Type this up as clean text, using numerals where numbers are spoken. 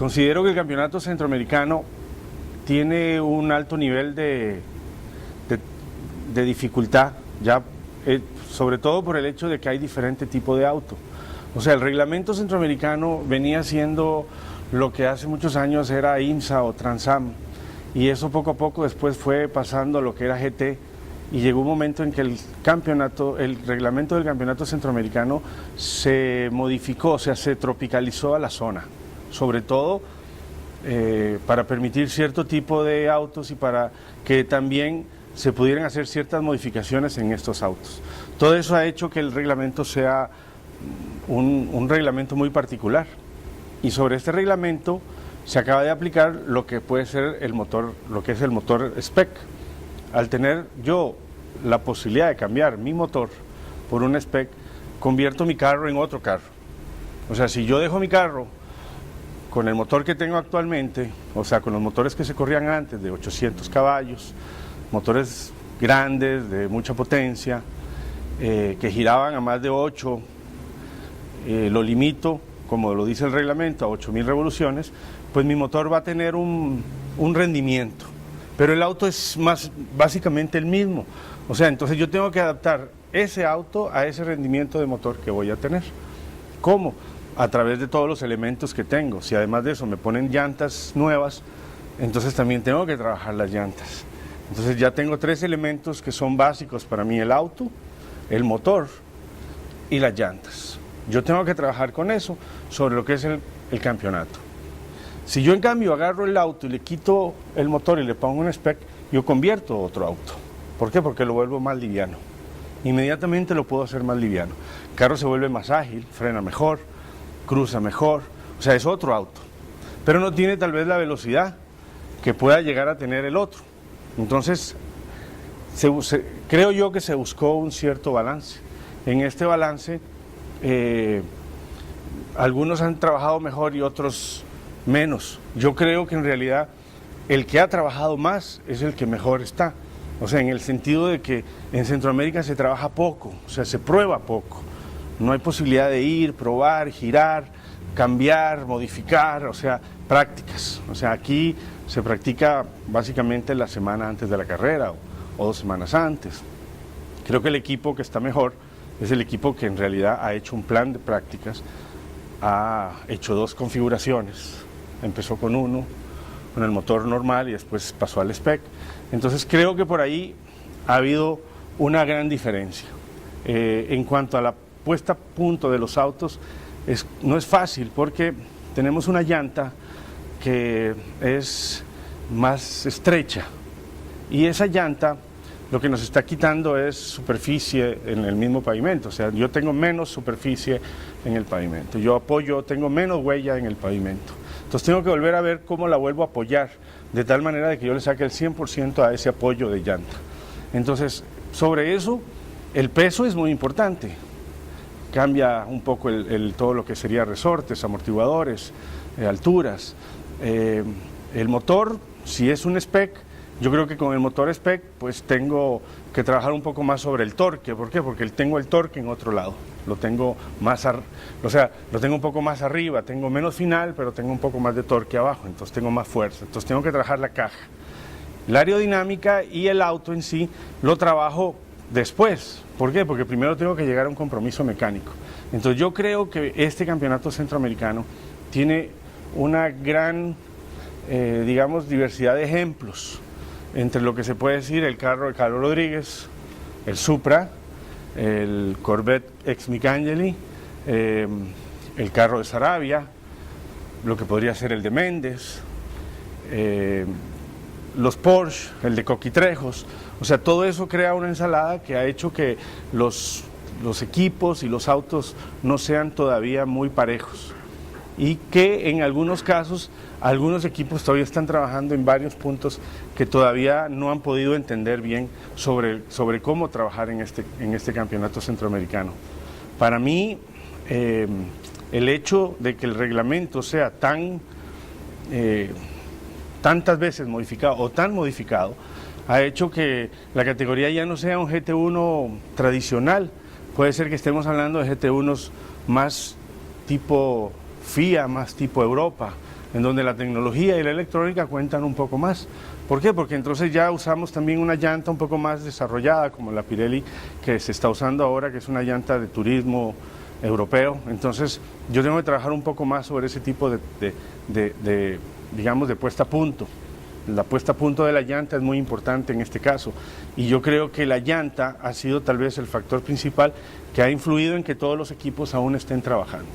Considero que el campeonato centroamericano tiene un alto nivel de dificultad, ya, sobre todo por el hecho de que hay diferente tipo de auto. O sea, el reglamento centroamericano venía siendo lo que hace muchos años era IMSA o Transam, y eso poco a poco después fue pasando a lo que era GT, y llegó un momento en que el reglamento del campeonato centroamericano se modificó, o sea, se tropicalizó a la zona, sobre todo para permitir cierto tipo de autos y para que también se pudieran hacer ciertas modificaciones en estos autos. Todo eso ha hecho que el reglamento sea un reglamento muy particular, y sobre este reglamento se acaba de aplicar lo que puede ser el motor, lo que es el motor spec. Al tener yo la posibilidad de cambiar mi motor por un spec, convierto mi carro en otro carro. O sea, si yo dejo mi carro con el motor que tengo actualmente, o sea, con los motores que se corrían antes de 800 caballos, motores grandes, de mucha potencia, que giraban a más de 8, lo limito, como lo dice el reglamento, a 8.000 revoluciones, pues mi motor va a tener un rendimiento, pero el auto es básicamente el mismo. O sea, entonces yo tengo que adaptar ese auto a ese rendimiento de motor que voy a tener. ¿Cómo? A través de todos los elementos que tengo. Si además de eso me ponen llantas nuevas, entonces también tengo que trabajar las llantas. Entonces ya tengo 3 elementos que son básicos para mí: el auto, el motor y las llantas. Yo tengo que trabajar con eso sobre lo que es el campeonato. Si yo en cambio agarro el auto y le quito el motor y le pongo un spec, yo convierto otro auto. ¿Por qué? Porque lo vuelvo más liviano. Inmediatamente lo puedo hacer más liviano. El carro se vuelve más ágil, frena mejor, cruza mejor, o sea, es otro auto. Pero no tiene tal vez la velocidad que pueda llegar a tener el otro. Entonces, creo yo que se buscó un cierto balance. En este balance, algunos han trabajado mejor y otros menos. Yo creo que en realidad el que ha trabajado más es el que mejor está. O sea, en el sentido de que en Centroamérica se trabaja poco, o sea, se prueba poco. No hay posibilidad de ir, probar, girar, cambiar, modificar, o sea, prácticas. O sea, aquí se practica básicamente la semana antes de la carrera o 2 semanas antes. Creo que el equipo que está mejor es el equipo que en realidad ha hecho un plan de prácticas, ha hecho 2 configuraciones, empezó con uno, con el motor normal, y después pasó al spec. Entonces creo que por ahí ha habido una gran diferencia. En cuanto a la puesta a punto de los autos, no es fácil, porque tenemos una llanta que es más estrecha, y esa llanta lo que nos está quitando es superficie en el mismo pavimento. O sea, yo tengo menos superficie en el pavimento, tengo menos huella en el pavimento. Entonces tengo que volver a ver cómo la vuelvo a apoyar, de tal manera de que yo le saque el 100% a ese apoyo de llanta. Entonces, sobre eso, el peso es muy importante. Cambia un poco todo lo que sería resortes, amortiguadores, alturas. El motor, si es un spec, yo creo que con el motor spec pues tengo que trabajar un poco más sobre el torque. ¿Por qué? Porque tengo el torque en otro lado, lo tengo lo tengo un poco más arriba, tengo menos final, pero tengo un poco más de torque abajo, entonces tengo más fuerza, entonces tengo que trabajar la caja. La aerodinámica y el auto en sí lo trabajo después. ¿Por qué? Porque primero tengo que llegar a un compromiso mecánico. Entonces yo creo que este campeonato centroamericano tiene una gran, digamos, diversidad de ejemplos, entre lo que se puede decir el carro de Carlos Rodríguez, el Supra, el Corvette ex Micangeli, el carro de Saravia, lo que podría ser el de Méndez, los Porsche, el de Coquitrejos. O sea, todo eso crea una ensalada que ha hecho que los equipos y los autos no sean todavía muy parejos, y que en algunos casos algunos equipos todavía están trabajando en varios puntos que todavía no han podido entender bien sobre cómo trabajar en este campeonato centroamericano. Para mí, el hecho de que el reglamento sea tantas veces modificado o tan modificado ha hecho que la categoría ya no sea un GT1 tradicional. Puede ser que estemos hablando de GT1s más tipo FIA, más tipo Europa, en donde la tecnología y la electrónica cuentan un poco más. ¿Por qué? Porque entonces ya usamos también una llanta un poco más desarrollada, como la Pirelli que se está usando ahora, que es una llanta de turismo europeo. Entonces yo tengo que trabajar un poco más sobre ese tipo digamos, de puesta a punto. La puesta a punto de la llanta es muy importante en este caso, y yo creo que la llanta ha sido tal vez el factor principal que ha influido en que todos los equipos aún estén trabajando.